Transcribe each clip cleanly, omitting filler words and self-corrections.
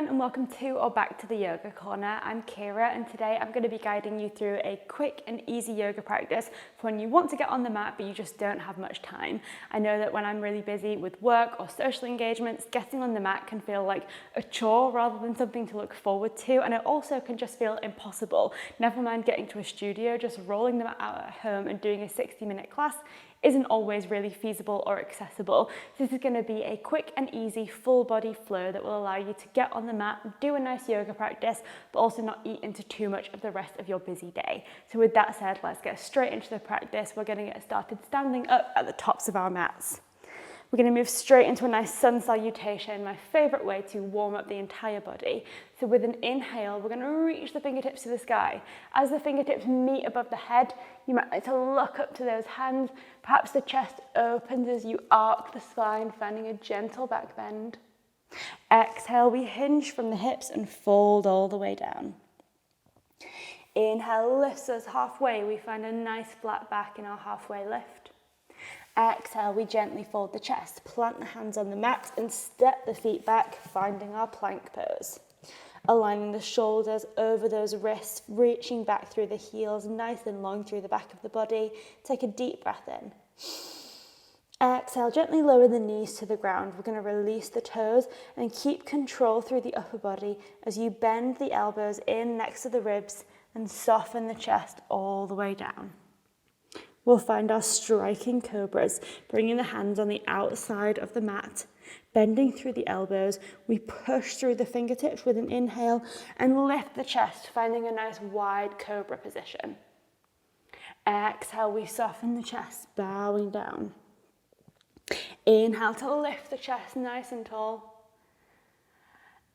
everyone, and welcome to or back to the Yoga Corner. I'm Kira, and today I'm going to be guiding you through a quick and easy yoga practice for when you want to get on the mat but you just don't have much time. I know that when I'm really busy with work or social engagements, getting on the mat can feel like a chore rather than something to look forward to, and it also can just feel impossible. Never mind getting to a studio, just rolling the mat out at home and doing a 60-minute class isn't always really feasible or accessible. This is going to be a quick and easy full body flow that will allow you to get on the mat, do a nice yoga practice, but also not eat into too much of the rest of your busy day. So with that said, let's get straight into the practice. We're going to get started standing up at the tops of our mats. We're going to move straight into a nice sun salutation, my favourite way to warm up the entire body. So with an inhale, we're going to reach the fingertips to the sky. As the fingertips meet above the head, you might like to look up to those hands. Perhaps the chest opens as you arc the spine, finding a gentle back bend. Exhale, we hinge from the hips and fold all the way down. Inhale lifts us halfway. We find a nice flat back in our halfway lift. Exhale, we gently fold the chest, plant the hands on the mat and step the feet back, finding our plank pose. Aligning the shoulders over those wrists, reaching back through the heels, nice and long through the back of the body. Take a deep breath in. Exhale, gently lower the knees to the ground. We're going to release the toes and keep control through the upper body as you bend the elbows in next to the ribs and soften the chest all the way down. We'll find our striking cobras, bringing the hands on the outside of the mat, bending through the elbows. We push through the fingertips with an inhale and lift the chest, finding a nice wide cobra position. Exhale, we soften the chest, bowing down. Inhale to lift the chest nice and tall.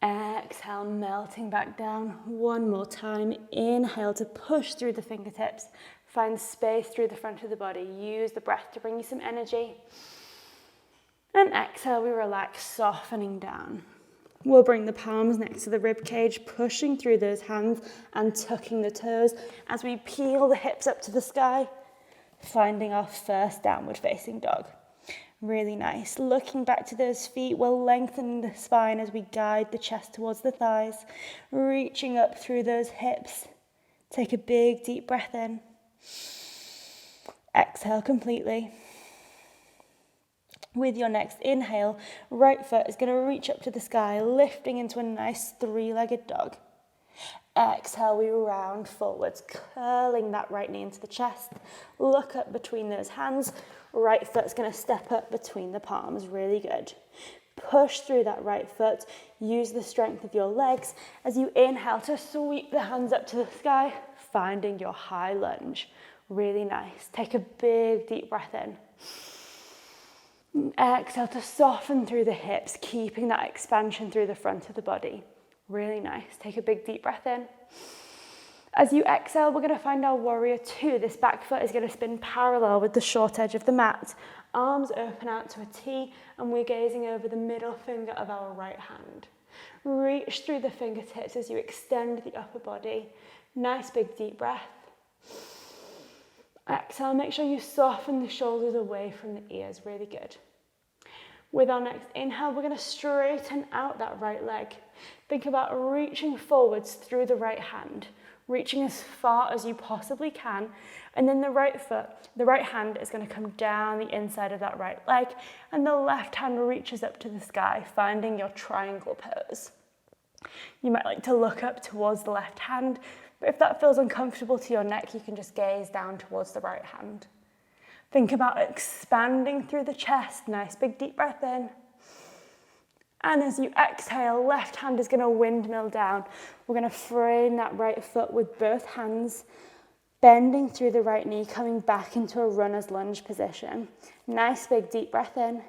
Exhale, melting back down. One more time. Inhale to push through the fingertips. Find space through the front of the body. Use the breath to bring you some energy. And exhale, we relax, softening down. We'll bring the palms next to the rib cage, pushing through those hands and tucking the toes as we peel the hips up to the sky, finding our first downward facing dog. Really nice. Looking back to those feet, we'll lengthen the spine as we guide the chest towards the thighs, reaching up through those hips. Take a big deep breath in. Exhale completely. With your next inhale, right foot is going to reach up to the sky, lifting into a nice three-legged dog. Exhale, we round forwards, curling that right knee into the chest. Look up between those hands. Right foot's going to step up between the palms. Really good. Push through that right foot. Use the strength of your legs as you inhale to sweep the hands up to the sky, finding your high lunge. Really nice. Take a big deep breath in. Exhale to soften through the hips, keeping that expansion through the front of the body. Really nice. Take a big deep breath in. As you exhale, we're going to find our warrior two. This back foot is going to spin parallel with the short edge of the mat. Arms open out to a T, and we're gazing over the middle finger of our right hand. Reach through the fingertips as you extend the upper body. Nice big deep breath. Exhale, make sure you soften the shoulders away from the ears. Really good. With our next inhale, we're going to straighten out that right leg. Think about reaching forwards through the right hand, reaching as far as you possibly can, and then the right hand is going to come down the inside of that right leg, and the left hand reaches up to the sky, finding your triangle pose. You might like to look up towards the left hand, but if that feels uncomfortable to your neck, you can just gaze down towards the right hand. Think about expanding through the chest. Nice big deep breath in. And as you exhale, left hand is going to windmill down. We're going to frame that right foot with both hands, bending through the right knee, coming back into a runner's lunge position. Nice big deep breath in.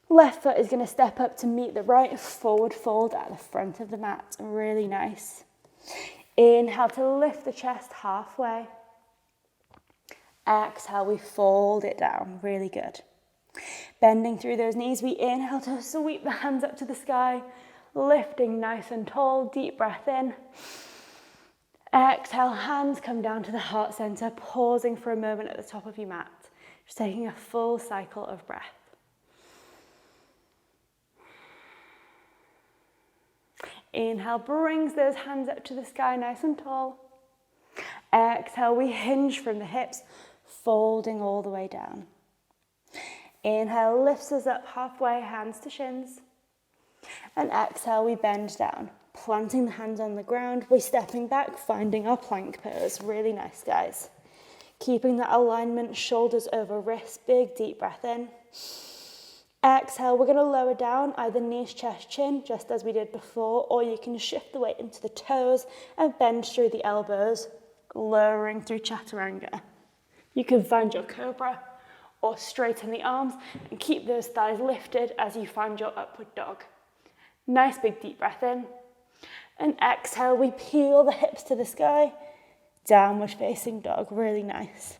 Left foot is going to step up to meet the right, forward fold at the front of the mat. Really nice. Inhale to lift the chest halfway. Exhale, we fold it down. Really good. Bending through those knees, we inhale to sweep the hands up to the sky, lifting nice and tall. Deep breath in. Exhale, hands come down to the heart center, pausing for a moment at the top of your mat. Just taking a full cycle of breath. Inhale, brings those hands up to the sky nice and tall. Exhale, we hinge from the hips, folding all the way down. Inhale, lifts us up halfway, hands to shins. And exhale, we bend down, planting the hands on the ground. We're stepping back, finding our plank pose. Really nice, guys. Keeping that alignment, shoulders over wrists, big deep breath in. Exhale, we're going to lower down, either knees, chest, chin, just as we did before, or you can shift the weight into the toes and bend through the elbows, lowering through chaturanga. You can find your cobra or straighten the arms and keep those thighs lifted as you find your upward dog. Nice big deep breath in. And exhale, we peel the hips to the sky, downward facing dog, really nice.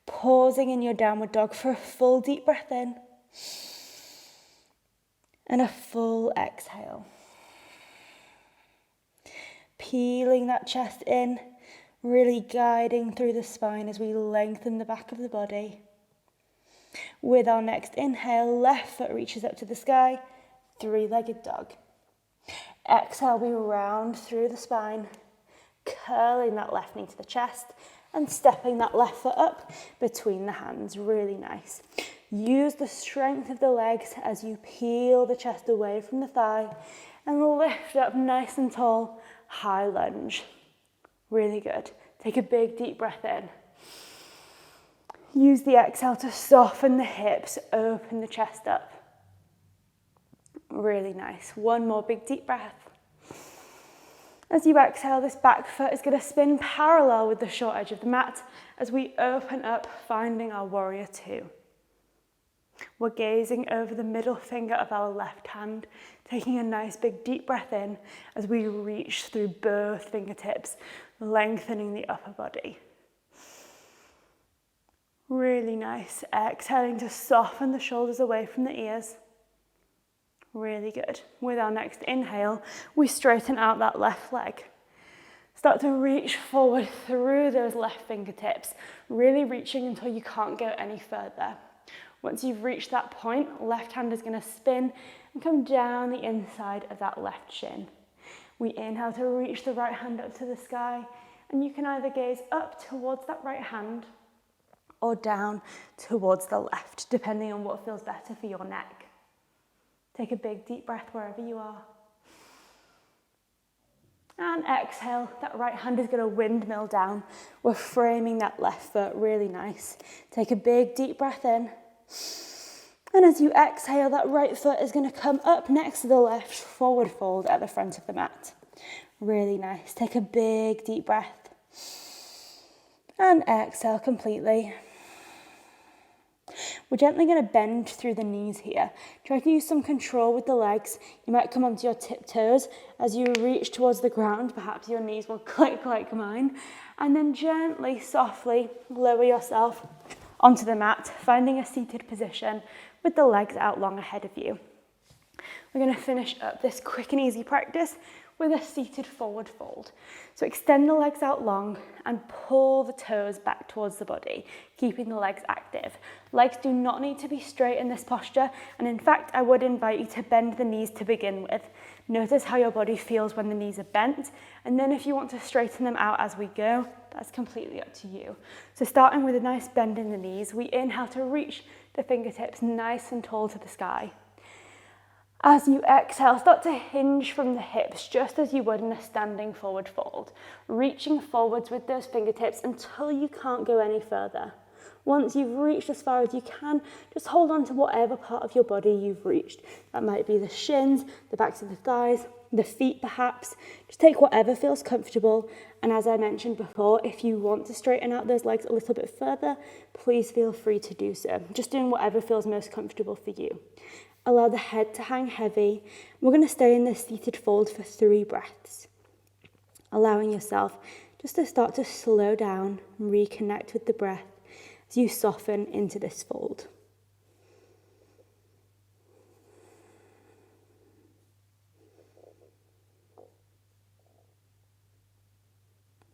Pausing in your downward dog for a full deep breath in. And a full exhale. Peeling that chest in, really guiding through the spine as we lengthen the back of the body. With our next inhale, left foot reaches up to the sky, three-legged dog. Exhale, we round through the spine, curling that left knee to the chest and stepping that left foot up between the hands, really nice. Use the strength of the legs as you peel the chest away from the thigh and lift up nice and tall, high lunge. Really good. Take a big deep breath in. Use the exhale to soften the hips, open the chest up. Really nice. One more big deep breath. As you exhale, this back foot is going to spin parallel with the short edge of the mat as we open up, finding our warrior two. We're gazing over the middle finger of our left hand, taking a nice big deep breath in as we reach through both fingertips, lengthening the upper body. Really nice. Exhaling to soften the shoulders away from the ears. Really good. With our next inhale, we straighten out that left leg. Start to reach forward through those left fingertips, really reaching until you can't go any further. Once you've reached that point, left hand is going to spin and come down the inside of that left shin. We inhale to reach the right hand up to the sky, and you can either gaze up towards that right hand or down towards the left, depending on what feels better for your neck. Take a big deep breath wherever you are. And exhale, that right hand is going to windmill down. We're framing that left foot, really nice. Take a big deep breath in. And as you exhale, that right foot is going to come up next to the left, forward fold at the front of the mat. Really nice. Take a big deep breath. And exhale completely. We're gently going to bend through the knees here. Try to use some control with the legs. You might come onto your tiptoes as you reach towards the ground. Perhaps your knees will click like mine. And then gently, softly lower yourself onto the mat, finding a seated position with the legs out long ahead of you. We're going to finish up this quick and easy practice with a seated forward fold. So extend the legs out long and pull the toes back towards the body, keeping the legs active. Legs do not need to be straight in this posture, and in fact, I would invite you to bend the knees to begin with. Notice how your body feels when the knees are bent, and then if you want to straighten them out as we go, that's completely up to you. So starting with a nice bend in the knees, we inhale to reach the fingertips nice and tall to the sky. As you exhale, start to hinge from the hips, just as you would in a standing forward fold, reaching forwards with those fingertips until you can't go any further. Once you've reached as far as you can, just hold on to whatever part of your body you've reached. That might be the shins, the backs of the thighs, the feet perhaps. Just take whatever feels comfortable. And as I mentioned before, if you want to straighten out those legs a little bit further, please feel free to do so. Just doing whatever feels most comfortable for you. Allow the head to hang heavy. We're going to stay in this seated fold for 3 breaths. Allowing yourself just to start to slow down and reconnect with the breath as you soften into this fold.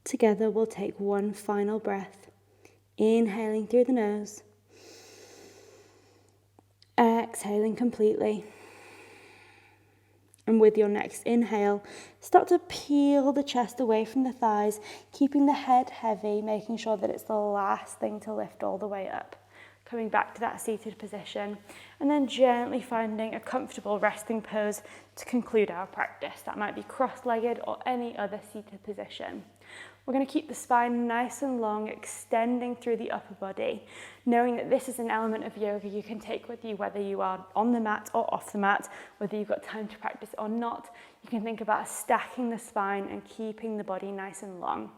Together we'll take one final breath, inhaling through the nose, exhaling completely, And with your next inhale, start to peel the chest away from the thighs, keeping the head heavy, making sure that it's the last thing to lift all the way up. Coming back to that seated position, and then gently finding a comfortable resting pose to conclude our practice. That might be cross-legged or any other seated position. We're going to keep the spine nice and long, extending through the upper body, knowing that this is an element of yoga you can take with you whether you are on the mat or off the mat, whether you've got time to practice or not. You can think about stacking the spine and keeping the body nice and long.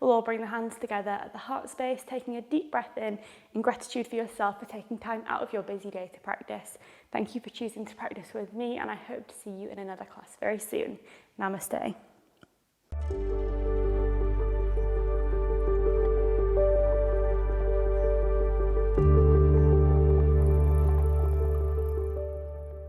We'll all bring the hands together at the heart space, taking a deep breath in gratitude for yourself for taking time out of your busy day to practice. Thank you for choosing to practice with me, and I hope to see you in another class very soon. Namaste.